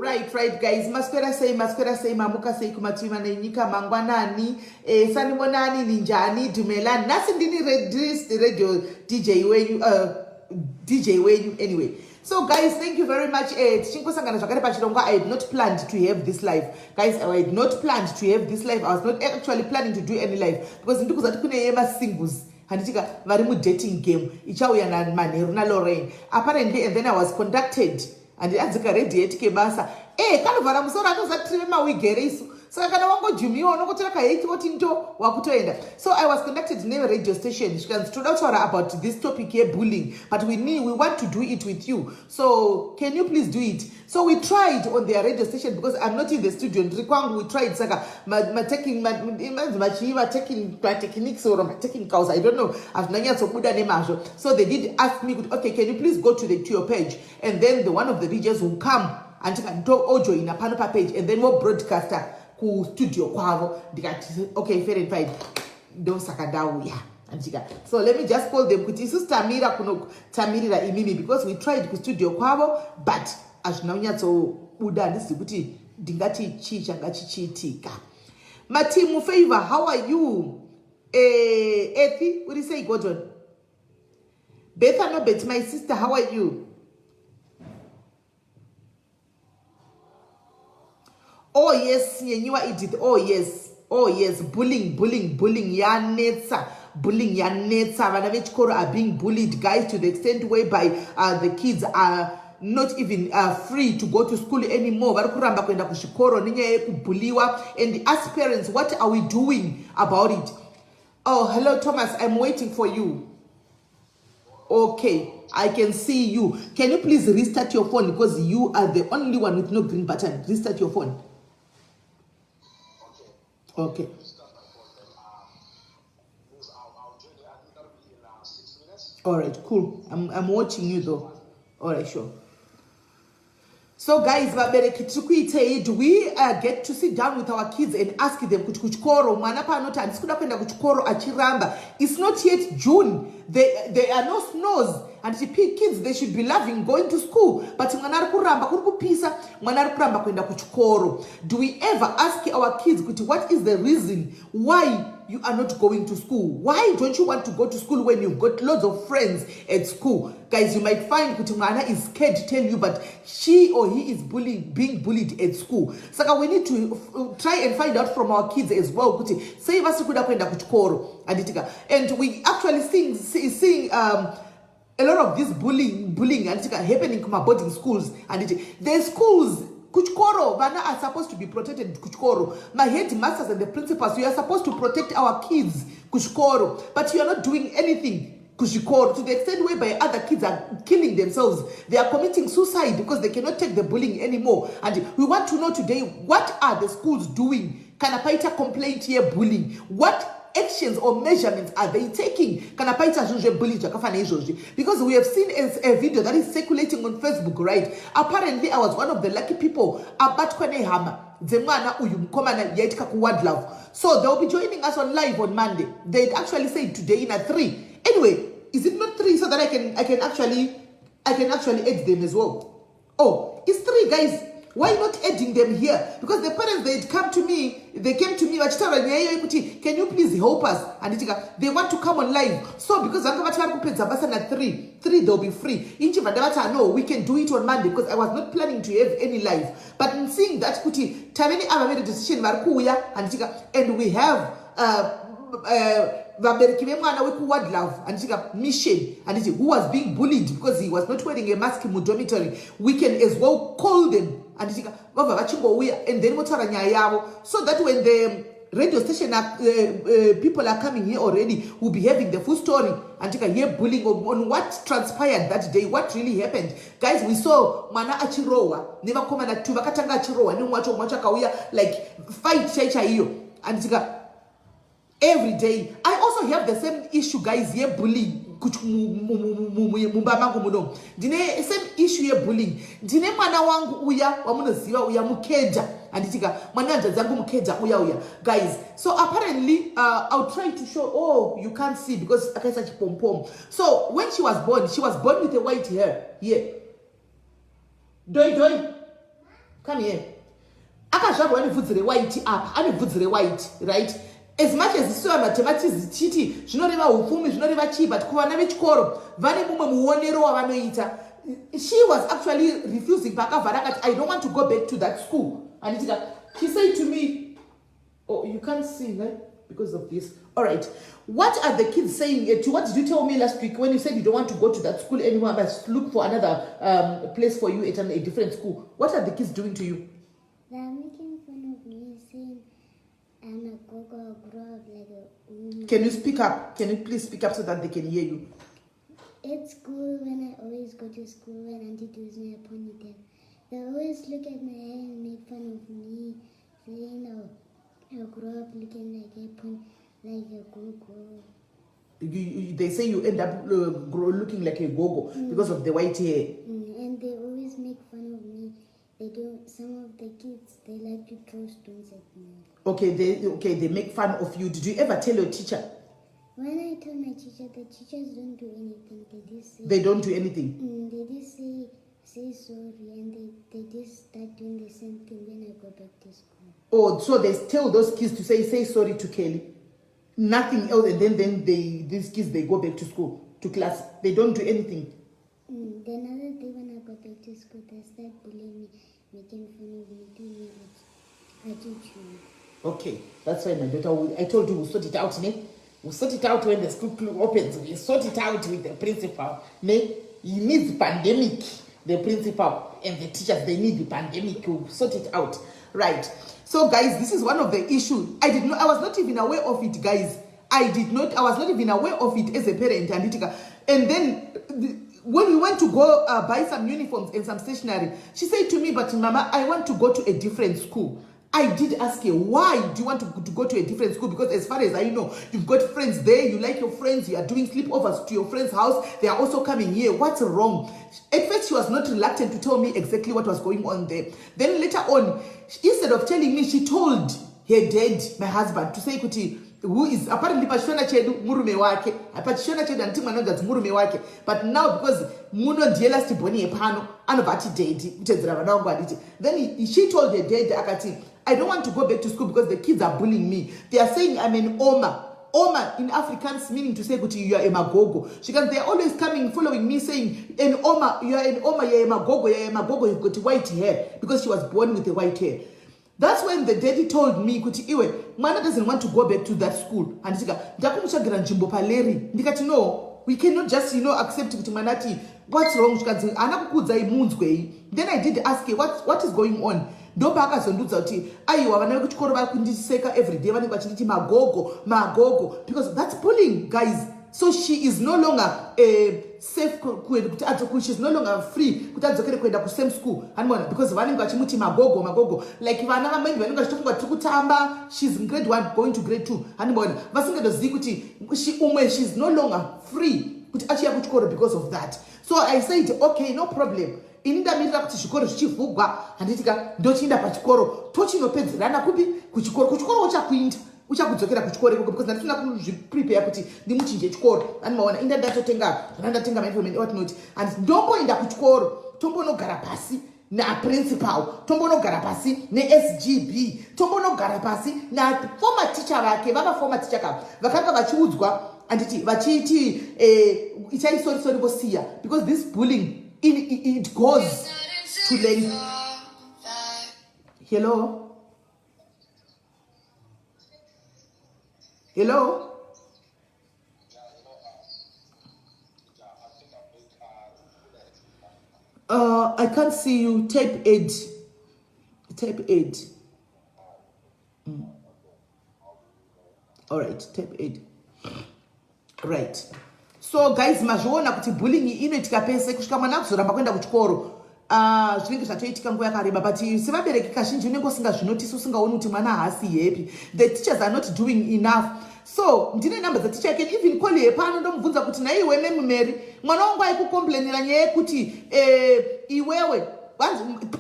Right, guys. Maskwera say, mamuka say, kumatima na inika mangwanani, sanibonani, ninjani, dumela, nasi ndini radio DJ wenyu, anyway. So guys, thank you very much. I had not planned to have this live. Guys, I had not planned to have this live. I was not actually planning to do any live. Because singles. Handitika vari dating game. Ichauya na Manheru na Lorraine. Apparently, and then I was conducted. And adzika ready etike basa kanovhara musoro atozatrive mawigere isu saka kana wangojumiwa unokotora kaiti woti ndo wakutoenda. So I was connected in a radio station because toda kutaura about this topic here, bullying, but we want to do it with you, so can you please do it? So we tried on their radio station because I'm not in the studio. We tried saka taking techniques or technicals, I don't know. So they did ask me, okay, can you please go to your page, and then one of the DJs will come and ojo in a panopa page, and then more broadcaster ku studio kwavo. Okay, fair and fine. Don't sakadawu ya. So let me just call them kuti sister Tamira kuno Tamirira imimi, because we tried ku studio kwavo, but azvinonyatso buda ndisi kuti ndingati chi changa chichiitika. Matimu Favor, how are you? Ethi, what do you say, Gordon? Betha no bet, my sister, how are you? Oh yes, Yenyiwa Edith. Oh yes, bullying. Yanetsa. Bullying Yanetsa. Vana vechikoro are being bullied, guys, to the extent whereby the kids are not even free to go to school anymore. Varikuramba kuenda kuchikoro nenyaya yekubuliwa. And as parents, what are we doing about it? Oh, hello Thomas, I'm waiting for you. Okay, I can see you. Can you please restart your phone, because you are the only one with no green button. Restart your phone. Okay. All right, cool. I'm watching you though. All right, sure. So guys, do we get to sit down with our kids and ask them kuchikoro mwana panota ndikuda kwenda kuchikoro achiramba? It's not yet June. There are no snows, and the kids, they should be loving going to school, but mwana ari kuramba kuri kupisa, mwana ari kuramba kwenda kuchikoro. Do we ever ask our kids what is the reason why you are not going to school? Why don't you want to go to school when you've got lots of friends at school? Guys, you might find kuti mwana is scared to tell you, but she or he is being bullied at school. So we need to try and find out from our kids as well kuti say vasi kuda kwenda kuchikoro anditika. And we actually seeing a lot of this bullying anditika happening in boarding schools, and the schools kuchikoro vana are supposed to be protected kuchikoro. My headmasters and the principals, we are supposed to protect our kids kuchikoro, but you are not doing anything kuchikoro, to the extent whereby other kids are killing themselves. They are committing suicide because they cannot take the bullying anymore. And we want to know today, what are the schools doing? Kanapaita complaint here bullying. What actions or measurements are they taking? Because we have seen a video that is circulating on Facebook, right? Apparently, I was one of the lucky people. So they'll be joining us on live on Monday. They actually say today in at 3. Anyway, is it not 3 so that I can actually add them as well? Oh, it's 3, guys. Why not adding them here? Because the parents, they came to me, can you please help us? And they want to come on live. So because at 3, they'll be free. No, we can do it on Monday, because I was not planning to have any live. But in seeing that, made a decision, and we have mission, and who was being bullied because he was not wearing a mask in dormitory, we can as well call them and then so that when the radio station people are coming here already, will be having the full story and hear bullying on what transpired that day, what really happened. Guys, we saw mana achirowa never come na tu vakatanga achirowa ni mwacho kauya like fight chaicha hiyo and every day. I also have the same issue, guys, here bullying. Dine same issue here bullying. Dine mwana wangu uya wamunoziwa uya mukeja anditika mwana zangu mukeja uya. Guys, so apparently I'll try to show. Oh, you can't see because I such pom pom. So when she was born with a white hair. Yeah. Doi. Come here. Akazvarwa nevhudzi rewaiti apa, ane vhudzi rewaiti, right? As much as isiwa mathematics chiti zvinoreva hupfumi zvinoreva chii, but kuvana vechikoro vane mumwe muonero wavanoita. She was actually refusing pakavhara akati I don't want to go back to that school. And she said to me, oh, you can't see, right? Because of this. All right. What are the kids saying? What did you tell me last week when you said you don't want to go to that school anymore, but look for another place for you at a different school? What are the kids doing to you? They're making fun of me, saying I'm a go-go, grow up like a woman. Can you speak up? Can you please speak up so that they can hear you? At school, when I always go to school and Auntie does my ponytail, they always look at my hair and make fun of me, saying I'll grow up looking like a go-go. They say you end up looking like a go-go because of the white hair. And they always make fun of me. Some of the kids, they like to throw stones at me. Okay, they make fun of you. Did you ever tell your teacher? When I told my teacher, the teachers don't do anything. They just say... They don't do anything? They just say sorry, and they just start doing the same thing when I go back to school. Oh, so they tell those kids to say sorry to Kelly? Nothing else, and then these kids, they go back to school, to class. They don't do anything? The another day when I go back to school, they start bullying me, making fun of me, doing attitude. Okay, that's why my daughter, I told you we'll sort it out, ne? We'll sort it out when the school opens. We'll sort it out with the principal. Ne? He needs pandemic, the principal and the teachers, they need the pandemic. We'll sort it out. Right. So guys, this is one of the issues. I was not even aware of it, guys. I was not even aware of it as a parent. And then when we went to go buy some uniforms and some stationery, she said to me, but Mama, I want to go to a different school. I did ask her, why do you want to go to a different school? Because as far as I know, you've got friends there, you like your friends, you are doing sleepovers to your friend's house, they are also coming here. What's wrong? At first, she was not reluctant to tell me exactly what was going on there. Then later on, instead of telling me, she told her dad, my husband, to say, Kuti, who is apparently pachishona chedu murume wake, pachishona chedu anti mwana murume wake, but now because muno ndiye last boni epano anobati date utedzera vana vangu aditi. Then she told her dad akati, I don't want to go back to school because the kids are bullying me. They are saying I'm an Oma. Oma in Afrikaans meaning to say kuti you are a magogo. They are always coming following me saying an Oma, you are an Oma, you are a magogo, you are a magogo, you've got white hair because she was born with the white hair. That's when the daddy told me, kuti iwe, Mana doesn't want to go back to that school. And ndakumuchagira nzvimbo paleri. Ndikati no, we cannot just, accept kuti manati, what's wrong? Then I did ask her, what is going on? Ndopa akazondudza kuti aiwa vana vekuchikoro vari kundiseka everyday vanenge vachinditi magogo because that's bullying, guys. So she is no longer safe, she's no longer free kuti adzokere kuenda kusame school because vanenge vachimuti magogo like vana vamweni vanenge vachitofunga tiri kutamba. She's in grade 1 going to grade 2 vasingadozivi kuti she's no longer free kuti achiya kuchikoro because of that. So I said okay, no problem. Indamirira kuti chikoro zvichivhugwa handitika ndochiinda pachikoro tochinopedzerana kupi kuchikoro uchakudzokera kuchikoro because ndandifuna kuzviprepare kuti ndimuchinje chikoro animaona inda ndatenga mainformation watinoti and ndomboenda kuchikoro tombonogara pasi naprincipal, tombonogara pasi neSGB, tombonogara pasi naformer teacher vake former teacher kava vakanga vachiudzwa anditi vachiti ichaisori vosiya because this bullying it goes to length. Hello? I can't see you. Type 8. All right, type 8. Right. So guys, mazviona kuti bullying inoitika pese kusvika mwana kuzoramba kuenda kuchikoro. Zvinenge zvatoitika nguva yakareba, but sevabereki kazhinji unenge usingazvinotisi, usingaoni kuti mwana haasi happy. The teachers are not doing enough. So ndine namba dzaticha yake, even call her pano ndomubvunza kuti naiwe memumeri mwana wangu aikukomplainira nyaya yekuti iwewe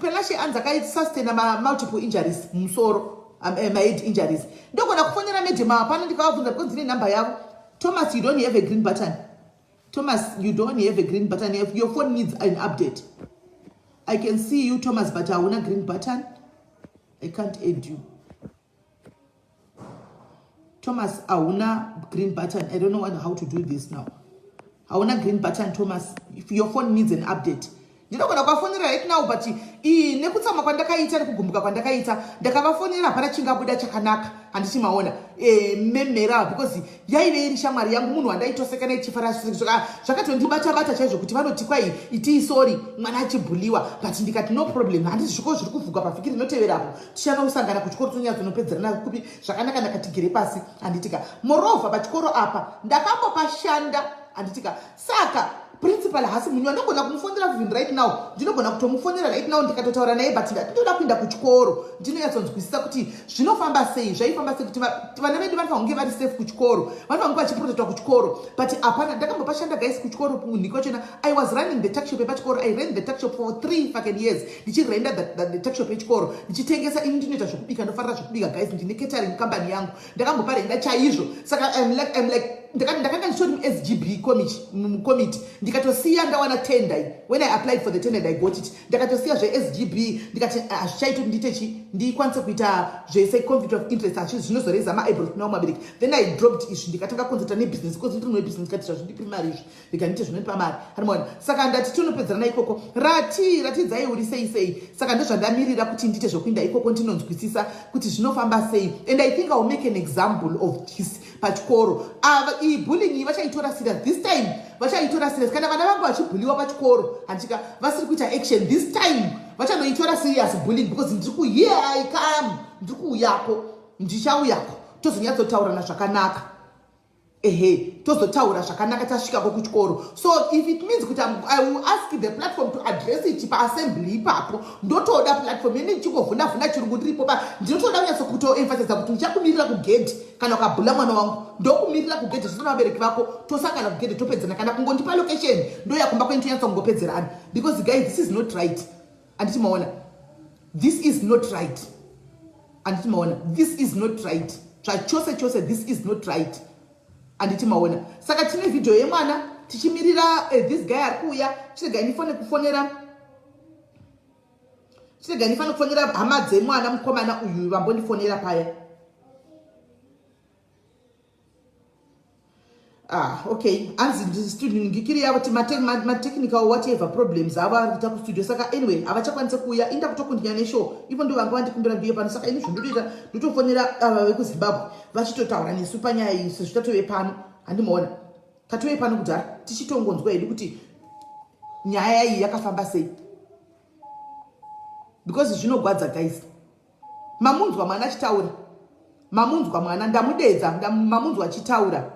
penashe anzi akaisustaina multiple injuries mumusoro, head injuries. Ndogona kufonera medhema pano ndikavabvunza because ndine namba yavo. Thomas, you don't have a green button. Thomas, you don't have a green button. Your phone needs an update. I can see you, Thomas, but hauna green button. I can't add you. Thomas, hauna green button. I don't know how to do this now. Hauna green button, Thomas. If your phone needs an update. Ndinogona kuvafonera right now, but nekutsamwa kwandakaita nekugumbuka kwandakaita ndakavafonera hapana chingabuda chakanaka handiti maona memera because yaive iri shamwari yangu munhu wandaitoseka nechifara zvakatondibata chaizvo kuti vanoti kwai itii sorry mwana achibhuliwa, but ndikati no problem, handiti zviko zviri kuvhuka pavhiki rinoteverapo tichava kusangana kuchikoro tonyatsinopedzerana kupi zvakanaka ndakatigere pasi handitika moreover pachikoro apa ndakambopashanda handitika saka principal hasi munhu andogona kumufonera even right now, ndinogona kutomufonera right now ndikatotaura naye, but ndatoda kuenda kuchikoro ndinonyatsonzwisisa kuti zvinofamba sei, zvaifamba sei kuti vana vedu vanofanira kunge vari safe kuchikoro, vanofanira kunge vachiprotektwa kuchikoro, but hapana. Ndakambopashanda guys kuchikoro kunhiko chena. I was running the tuck shop yepachikoro. I ran the tuck shop for 3 fucking years ndichirenda the tuck shop yechikoro ndichitengesa ini ndinoita zvokubika, ndofarira zvokubika guys, ndine catering company yangu, ndakamboparenda chaizvo. Saka I'm like ndakanga nditori mu-SGB committee ndikatosiya ndawana tender. When I applied for the tender I got it. Ndakatosiya zve-SGB ndikati hazvichaiti nditechi ndikwanise kuita zvese conflict of interest achizvi zvinozoreza ma-eyebrows kuna mabereki. Then I dropped izvi ndikatanga konzerta nebusiness because ndiri nobusiness ndikati zvazvindi mari izvi ndikanite zvinonipa mari harimona. Saka ndati tonopedzerana ikoko ratidzai uri sei. Saka ndozvandamirira kuti ndite zvokuinda ikoko ndinonzwisisa kuti zvinofamba sei, and I think I will make an example of this pachikoro. Bullying vachaitora serious this time, vachaitora serious. Kana vana vangu vachibhuliwa pachikoro handika vasiri kuita action this time, vachanoitora serious bullying because ndiri kuhere I come, ndiri kuuyako, ndichauyako tozonyatsotaurana zvakanaka. Tozotaura zvakanaka tasvikako kuchikoro. So if it means kuti I will ask the platform to address it paassembly ipapo, ndotoda platform yene ndichingovhuna chirungu ndiripo pa, ndinotoda kunyatso kutoemphasize kuti ndichakumirira kugedhi kana ukabhula mwana wangu, ndokumirira kugedhi zvisina vabereki vako, tosangana kugedhi topedzana, kana kungondipa location ndoyakumba kweni tonyatsa kungopedzerana, because guys this is not right. Anditi maona this is not right. Anditi maona this is not right. Zvachose this is not right. Anditi maona. Saka tine video yemwana tichimirira this guy ari kuuya. Chirega ndifone kufonera hama dzemwana mukomana uyu vambondifonera paya. Okay. Anzi ndistudent ngikiri yavo ti technical whatever problems ava kuita kustudio. Saka anyway avachakwanisa kuuya inda kutokundinya neshow. Ivo ndo vanga vandikumbira ndiye pano. Saka ini zvondotoita ndotofonera ava vekuZimbabwe vachitotaura nesu panyaya iyi sezvitatove pano. Handimaona tatove pano kudhara tichitongonzwa hedu kuti nyaya iyi yakafamba sei, because zvinogwadza guys. Mamunzwa mwana achitaura, mamunzwa mwana ndamudedza, mamunzwa achitaura.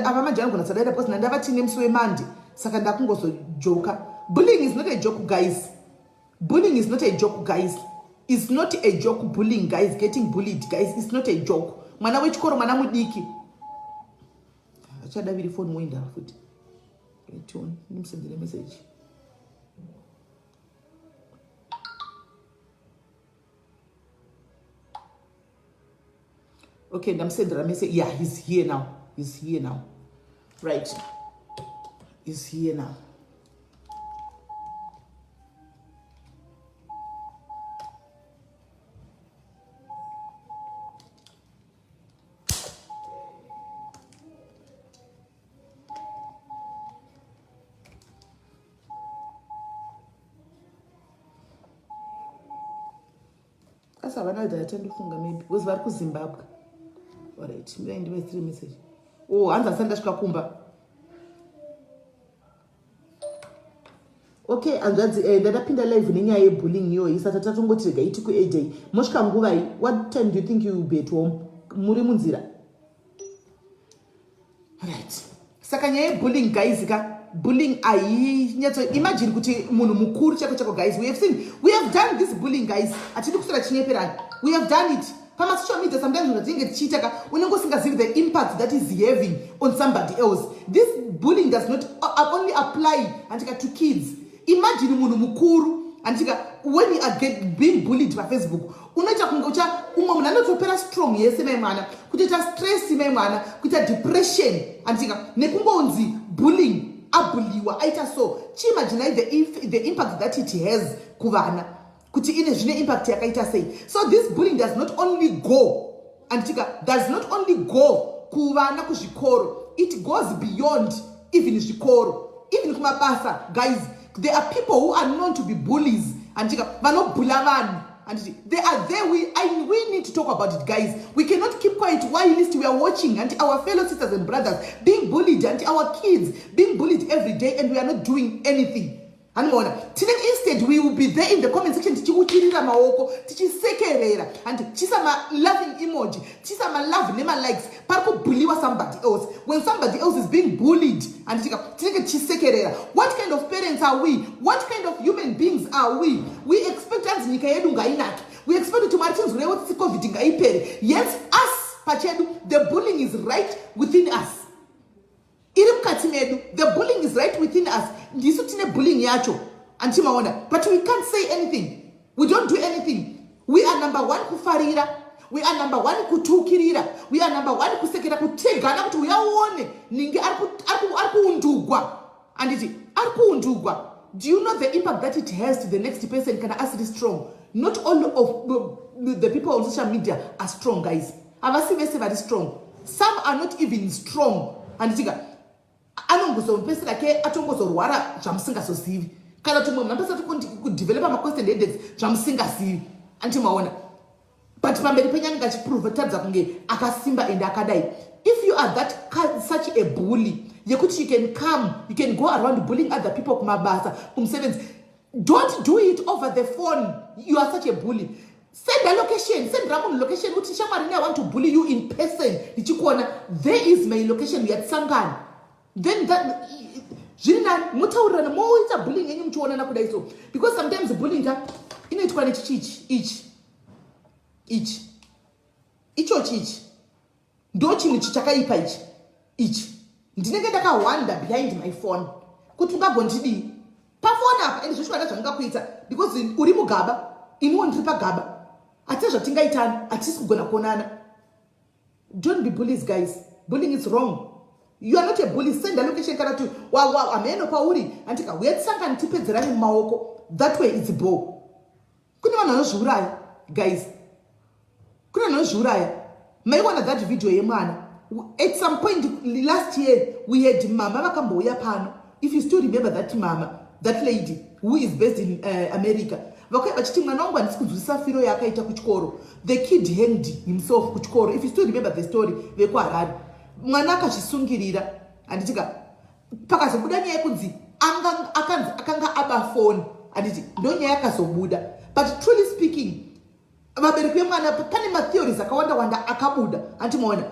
Ava manje anogona tsadaira because ndava tine musi weMonday, saka ndakungozojoka. Bullying is not a joke guys. Bullying is not a joke guys. It's not a joke. Bullying guys, getting bullied guys, it's not a joke. Mwana wechikoro, mwana mudiki. Achadaviri phone winda futi. Nimsendere message. Okay, ndamsendera message. Yeah, he's here now. Right. He's here now. Asa vana ndatendofunga maybe because vari kuZimbabwe. Alright, ndive 3 message. Hanza sandasvika kumba. Okay, anzvanzi ndadapinda live nenyaya yebullying iyoyi, saka tatongoti rega iti kuAJ. Mosvika nguva iyi, what time do you think you will be at home? Muri munzira. Alright. Saka nyaya yebullying guys bullying ainyatso imagine kuti munhu mukuru chako guys, we have done this bullying guys. Atidi kusara chinyeperana. We have done it. Pama social media sometimes unatinge tichitaka unengosingazivi the impact that is having on somebody else. This bullying does not only apply antika to kids. Imagine munhu mukuru antika when you are being bullied by Facebook, unoita kungocha umwe munhu anotopera strong yese memwana, kuita stress memwana, kuita depression antika nekungonzi bullying abuliwa aita so chiimagine the impact that it has kuvana kuti ine zvine impact yakaita sei. So this bullying does not only go kuvana kuzvikoro, it goes beyond even zvikoro, even kumabasa. Guys, there are people who are known to be bullies and vanobhula vanhu. And they are there. We need to talk about it, guys. We cannot keep quiet while we are watching and our fellow sisters and brothers being bullied and our kids being bullied every day, and we are not doing anything. And instead, we will be there in the comment section tichiutirira maoko, tichisekerera and chisama laughing emoji, chisama love nema likes, parko bulliwa somebody else. When somebody else is being bullied and chisekerera. What kind of parents are we? What kind of human beings are we? We expect us nyika yedu ngainaki. We expect to march with COVID ngaipere. Yes, us pachedu, the bullying is right within us. The bullying is right within us. Bullying yacho. But we can't say anything. We don't do anything. We are number one kufarira. We are number one kutukirira. We are number one kusekera kutegana kuti uyaone ninge arkuundugwa. And it arkuundugwa. Do you know the impact that it has to the next person? Can I ask it strong? Not all of the people on social media are strong, guys. Avasi very strong. Some are not even strong. And anongozopesera ke atongozorwara zvamusingazozivi kana kuti munhu apesa kudevelopa ma-constant headaches zvamusingazivi antimaona. But pamberi penyanga achiprove tadza kunge akasimba ende akadai. If you are such a bully yekuti you can come, you can go around bullying other people kumabasa kumsevenzi, don't do it over the phone. You are such a bully. Send a location, send Ramon location. I want to bully you in person. There is my location. We at Sangan. Then that mutaurana more it's a bullying any mtu so because sometimes bullying in it when each ndochi nichichakaipa each ndinenge ndakawanda behind my phone kuti ungagondidi pa phone apa and zvishwana zvangakuita because uri mugaba iniwo ndiri pagaba ati zvatingaitana atisi kugona kuonana. Don't be bullies, guys. Bullying is wrong. You are not a bully. Send a location to wow ameno pauri antika wetsanga ntipedzerani maoko. That way it's bo. Kuna vanozvuraya, guys. Kuna vanozvuraya. Maiwana that video yemwana. At some point last year we had mama vakamboya pano. If you still remember that mama, that lady who is based in America. The kid hanged himself kuchikoro. If you still remember the story, mwana akazvisungirira anditika pakazobuda nyaya yekunzi akanga aba phone anditi ndo nyaya yakazobuda. But truly speaking, vabereki vemwana pane matheories akawanda akabuda. Antimaona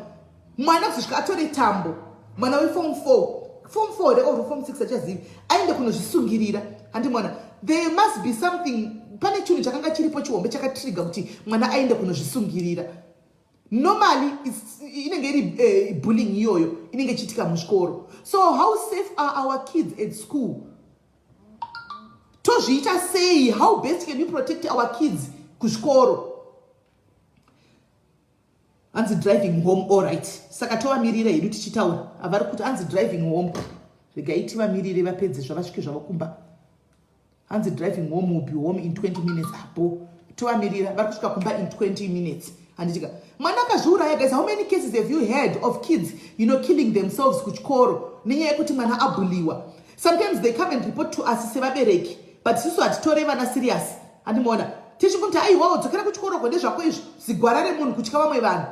mwana kusvika atore tambo, mwana weform 4 or form 6 achazivi aende kunozvisungirira. Antimaona there must be something, pane chinhu chakanga chiripo chihombe chakatrigger kuti mwana aende kunozvisungirira. Normally inenge iri bullying iyoyo inenge chitika muzvikoro. So how safe are our kids at school? Tozviita sei? How best can we protect our kids kuzvikoro? Anzi driving home, all right. Saka tovamirira hedu tichitaura avari kuti anzi driving home regai tivamirire vapedze zvavasvike zvavakumba. Anzi driving home will be home in 20 minutes apo. Tovamirira vari kusvika kumba in 20 minutes. Anditika mwana akazviuraya, guys. How many cases have you heard of kids killing themselves kuchikoro nenyaya yekuti mwana abuliwa? Sometimes they come and report to us sevabereki, but sisu hatitore vana serious. Andimaona tichikuti aiwawo dzokera kuchikoro kwende zvako izvo zigwara remunhu kutya vamwe vanhu.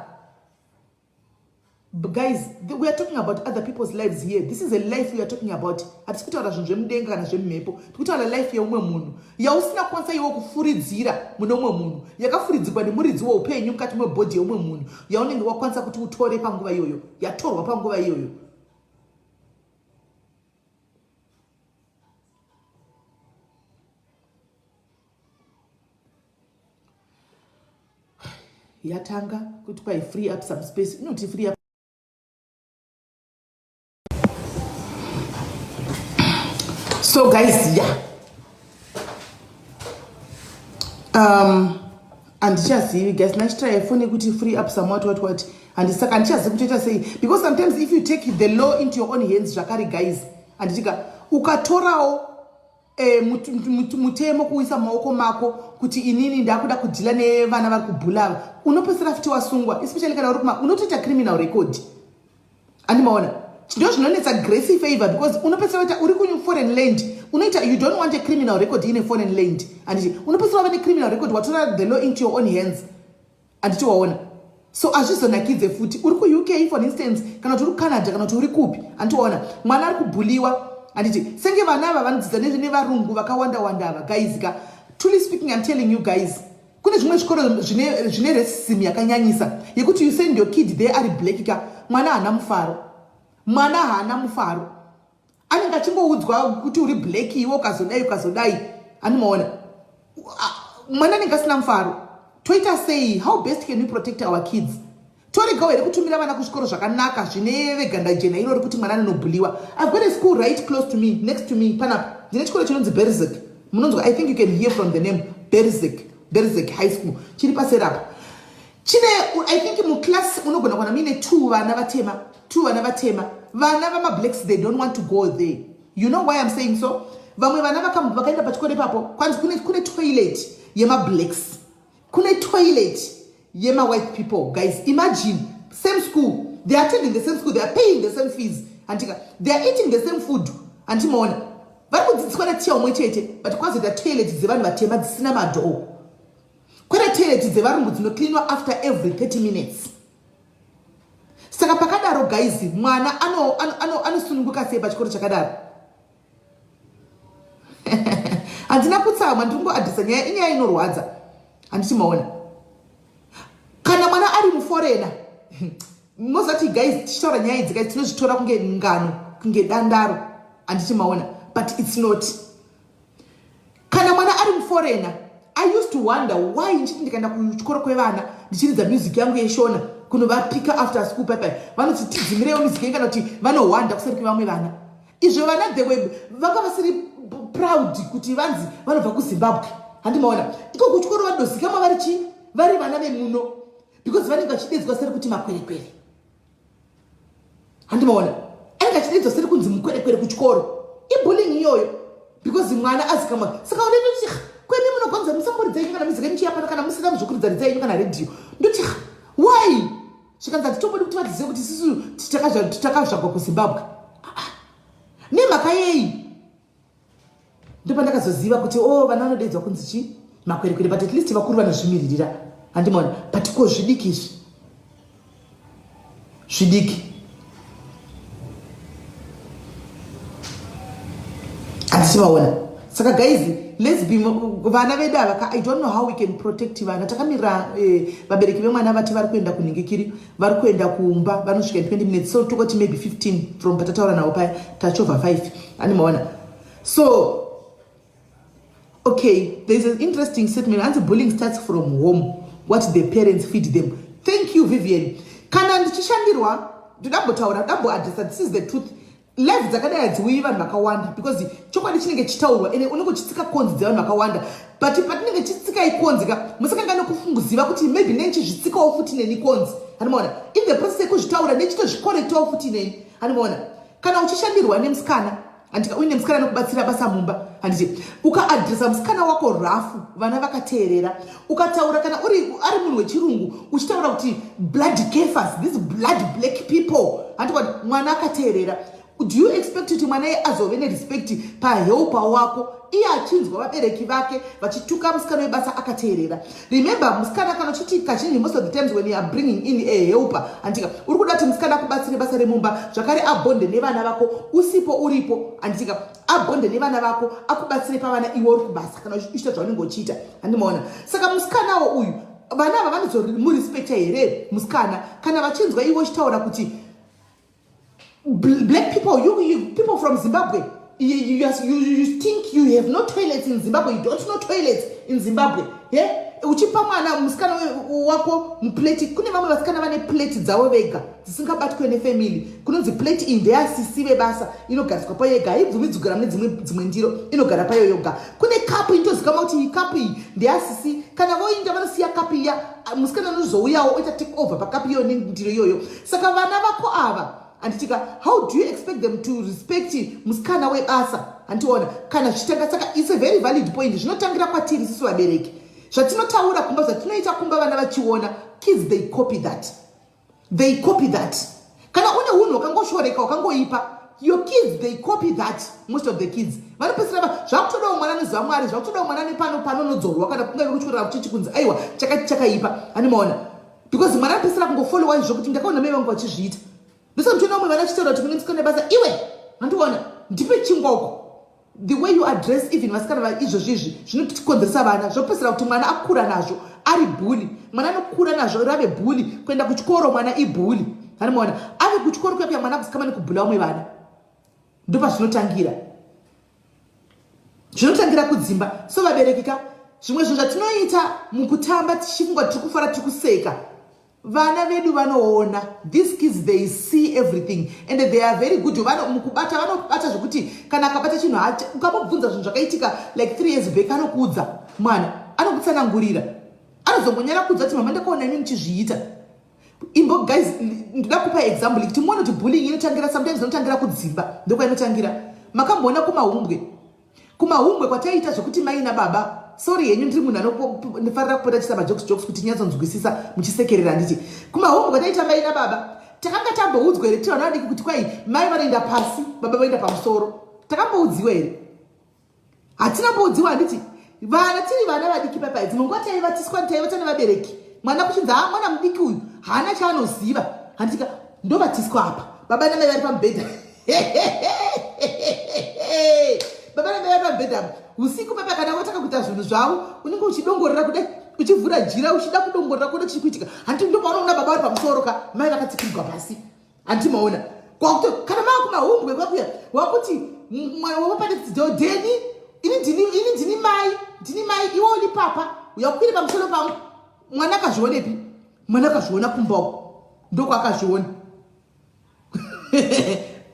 But guys, we are talking about other people's lives here. This is a life we are talking about. Hatisi kutaura zvinhu zvemudenga kana zvemumhepo. Tiri kutaura life yeumwe munhu yausina kwanisa iwo kufuridzira mune umwe munhu, yakafuridzirwa nemuridzi weupenyu mukati mebhodhi yeumwe munhu, yaunenge wakwanisa kuti utore panguva iyoyo, yatorwa panguva iyoyo. Yatanga kuti kwai free up some space. Inoti free up. So guys, yeah. And just see guys, let's try phone to free up some what. And the second chance to say, because sometimes if you take the law into your own hands, Jakari guys, handitika ukatorawo mutemo kuisa maoko mako kuti inini ndakuda kudhila nevana vari kubhulava, unopedzisira futi wasungwa, especially kana uri unotoita criminal record. Andimaona ndo zvinonetsa gracie favor, because unopedzisira kuti uri kuforeign land unoita, you don't want a criminal record in a foreign land, anditi unopedzisira vane criminal record watora the law into your own hands, anditi waona. So azvizonakidze futi uri ku-UK for instance, kana kuti uri Canada, kana kuti uri kupi, anditi waona mwana ari kubhuliwa. Anditi senge vana ava vanodzidza nevarungu vakawanda ava, guys ka truly speaking I'm telling you guys, kune zvimwe zvikoro zvine racism yakanyanyisa yekuti you send your kid there ari black ka mwana hana mufaro, anenge achimboudzwa kuti uri black iwo ukazodai anomaona mwana anenge asina mufaro. Toita sei? How best can we protect our kids? Toregawo here kutumira vana kuzvikoro zvakanaka zvine veganda jena iro rekuti mwana anobhuliwa. I've got a school right close to me, next to me, panapa ndine chikoro chinonzi Berzek. Munonzwa, I think you can hear from the name Berzek High School, chiri paserapa. Chine I think muclass unogona kuwana mine 2 vana vatema vana vama-blacks, they don't want to go there. You know why I'm saying so? Vamwe vana vakaenda pachikoro ipapo kwanzi kune toilet yema-blacks, kune toilet yema-white people. Guys, imagine, same school, they are attending the same school, they are paying the same fees, they are eating the same food. Antimaona vari kudzidziswa natiya umwe chete, but kwazoita toilet dzevanhu vatema dzisina madhoo, kwete toilet dzevarungu dzinocleanwa after every 30 minutes. Saka pakadaro guys, mwana anosununguka sei pachikoro chakadaro? Handina kutsamwa, ndingoadhisa nyaya inyaya inorwadza. Handiti maona kana mwana ari muforena mozati guys tichitaura nyaya idzi guys tinozvitora kunge ngano, kunge dandaro, handiti maona, but it's not. Kana mwana ari muforena, I used to wonder why ndichiti ndikaenda kuchikoro kwevana ndichiridza music yangu yeshona kunovapika after school pepe vanoti tidzimirewo music yenyu kana kuti vanohwanda kuseri kwevamwe vana. Izvo vana the web vanga vasiri proud kuti vanzi vanobva kuZimbabwe. Handimaona iko kuchikoro vanodozikama vari vana vemuno, because vanenge vachidedzwa seri kuti makwerekwere. Handimaona anenge achidedzwa seri kunzi mukwerekwere kuchikoro, ibullying iyoyo, because mwana azikama. Saka unoti kwene munogonza musamboridza yenyu kana muzika muchiyapana kana musina zvokuridzaridza yenyu kana radio, ndoti why zvikanzi hatitombodi kuti vadzizive kuti isusu titakazvagwa kuZimbabwe nemhaka yei. Ndopandakazoziva kuti vana vanodedzwa kunzi chii makwerekwere, but at least vakuru vanozvimiririra. Handimaona but ko zvidiki izvi zvidiki. Handisivaona. Saka guys, let's be vana vedu ava. I don't know how we can protect vana. Takamira vabereki vemwana vati vari kuenda kunhingikiri, vari kuenda kuumba, vanosvika in 20 minutes, so tokoti maybe 15 from patataura navo paya tachova 5. Handimaona. So okay, there's an interesting statement. Anti-bullying starts from home. What the parents feed them. Thank you, Vivian. Kana ndichishandirwa ndambotaura ndamboadresa, this is the truth. Life dzakadai hadziuyi vanhu vakawanda, because chokwadi chinenge chitaurwa ene unongochitsika konzi dzevanhu vakawanda, but patinenge chitsika ikonzika musakanga nokufunguziva kuti maybe nenichizvitsikawo futi neni konzi. Handimaona in the process yekuzvitaura nechitozvikorektawo futi neni. Handimaona kana uchishandirwa nemusikana, andika uine musikana nokubatsira basa mumba, handiti ukaadresa musikana wako rafu vana vakateerera, ukataura kana ari munhu wechirungu uchitaura kuti blood kefas, these blood black people, handikwa mwana akateerera. Do you expect kuti mwana iye azove nerespect pahelpa wako iye achinzwa vabereki vake vachituka musikana webasa akateerera? Remember musikana kana uchiti kazhinji most of the times when you are bringing in a helper, antika uri kuda kuti musikana akubatsire basa remumba, zvakare abonde nevana vako usipo uripo, antika abonde nevana vako akubatsire pavana iwe uri kubasa kana uchiita zvaunenge uchiita. Handimaona saka musikanawo uyu vana ava vanozomurespecta here musikana kana vachinzwa iwe uchitaura kuti black people, you people from Zimbabwe, you think you have no toilets in Zimbabwe, you don't know toilets in Zimbabwe. Yeah? Uchipa mwana musikana wako mplate, kune vamwe vasikana vane plate dzavo vega dzisingabatwe nefamily, kunonzi plate in their sisi vebasa inogariswa payo yega, haibvumidzugara mune dzimwe ndiro, inogara payo yoga. Kune kapu inotozikama kuti iyi kapu iyi ndeasisi, kana voinda vanosiya kapu iya musikana anozouyawo oita take over pakapu iyo nendiro iyoyo. Saka vana vako ava anditika how do you expect them to respect musikana webasa andiona kana zvichitanga. Saka it's a very valid point. Zvinotangira kwatiri sisi vabereki, zvatinotaura kumba, zvatinoita kumba, vana vachiona, kids they copy that, they copy that. Kana une unhu wakangoshoreka wakangoipa, your kids they copy that. Most of the kids vanopesera zvakutodawo mwana anoziva Mwari, zvakutodawo mwana nepanonodzorwa kana kunge kuchorera kuchichi kunzi aiwa chakati chakaipa, animaona, because mwana anopesera kungofollowa izvo kuti ndakaona mai vangu vachizviita. Ndosamtona umwe vana achitaura kuti mune musikana basa iwe andiona ndipe chingoko. The way you address even vasikana izvozvizvi zvinotikonzeresa vana, zvopesera kuti mwana akura nazvo ari bhuli, mwana anokura nazvo rave bhuli, kuenda kuchikoro mwana ibhuli, animaona, ave kuchikoro kuya mwana akusikama nekubhula vamwe vana. Ndopa zvinotangira, zvinotangira kudzimba. So vaberekika, zvimwe zvinhu zvatinoita mukutamba tichifunga tiri kufara tiri kuseka, vana vedu vanoona. These kids they see everything and they are very good. Mukubata vanobata zvokuti kana akabata chinhu hacha ukamubvunza zvinhu zvakaitika like 3 years back anokuudza mwana, anokutsanangurira, anozombonyara kuudza kuti mama ndakaona imi muchizviita. Imbo guys, ndoda kupa example kuti muone kuti bullying inotangira sometimes inotangira kudzimba. Ndokwa inotangira. Makamboona kumahungwe kwataita zvokuti mai nababa, sorry henyu ndiri munhu anofarira kupota chita majokes kuti nyatsonzwisisa muchisekerera nditi. Kumahungwe kwataita mai nababa, takanga tamboudzwa here tivana vadiki kuti kwai mai vanoenda pasi baba voenda pamusoro. Takamboudziwa here? Hatina mboudziwa handiti. Vana tiri vana vadiki papaidzi, munguva taivatiswa taivata nevabereki. Mwana kuchinzi mwana mudiki uyu haana chaanoziva, handitika ndovatiswa apa baba namai vari pamubhedha. Baba namai vari pamubhedha usiku papa, kana wataka kuita zvinhu zvavo unenge uchidongorera kudai, uchivhura jira uchida kudongorera kuda chichikuitika, handiti ndopaanoona baba vari pamusoro ka mai vakatsikirirwa pasi, handiti maona kwakuti kana maa kumahungwe kwakuya wakuti mwana wapadedzidzodheni ini ndini mai iwe uri papa uyakwire pamusoro pangu. Mwana akazvionepi? Mwana akazviona kumbako, ndoko akazviona.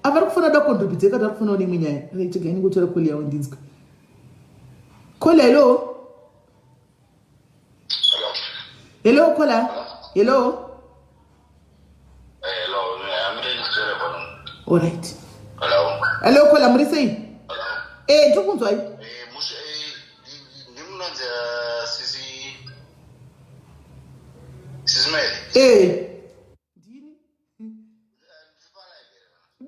Avari kufana da kondobidzeka, ari kufana une imwe nyaya. Chega ingotora koli yawo ndinzwe. Kola, hello. Hello kola. Hello. Hello, I'm ready to tell you. All right. Hello. Hello kola, muri sei? Hello. Ndiri kunzwa. Sisi Mary. Ndini?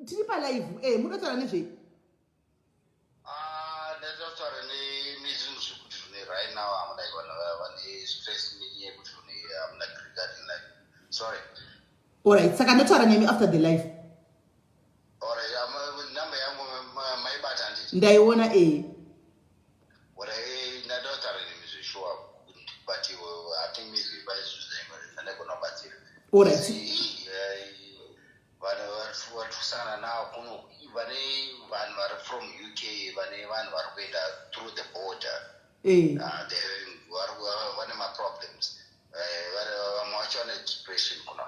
Tiri pa live. Munotaura nezvei? Ndatotaura nezvinhu zvekuti zvine right now hamuna vane stress nenyaya yekuti hamuna regarding life. Sorry. All right, saka ndotaura nemi after the live. All right, number yangu maibata handiti. Ndaiona ndatotaura nemi zveshuwa but I think maybe pane zvinhu zvaingofanira all right. Vatusangana navo kuno vane vanhu vari from UK, vane vanhu vari kuenda through the border, vane maproblems, vamwe vacho vane depression kuno.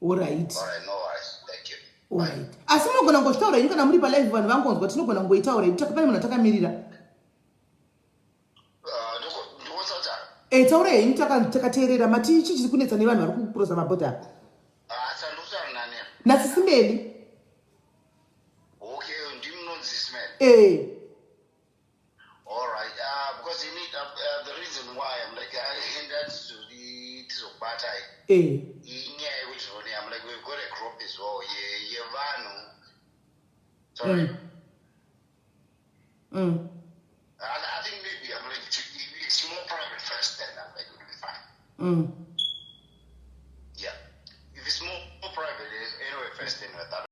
All right. All right, no worries, thank you. All right. Asi munogona ngotaura ini kana muri pa live vanhu vangonzwa tinogona ngoitaura ini takapane munhu atakamirira. Taura henyu takateerera mati ichi chiri kunetsa nevanhu vari kukurosa mabhodha. Nasisimeli. Okay, ndimi munonzi Simeli. All right. Because you need the reason why I'm like tizobata inyaya yekuti I'm like we've got a group as well yevanhu. Sorry. I think maybe I'm like it's more private first, then I'm like we'll be fine. Yeah. If it's more private, anyway, first then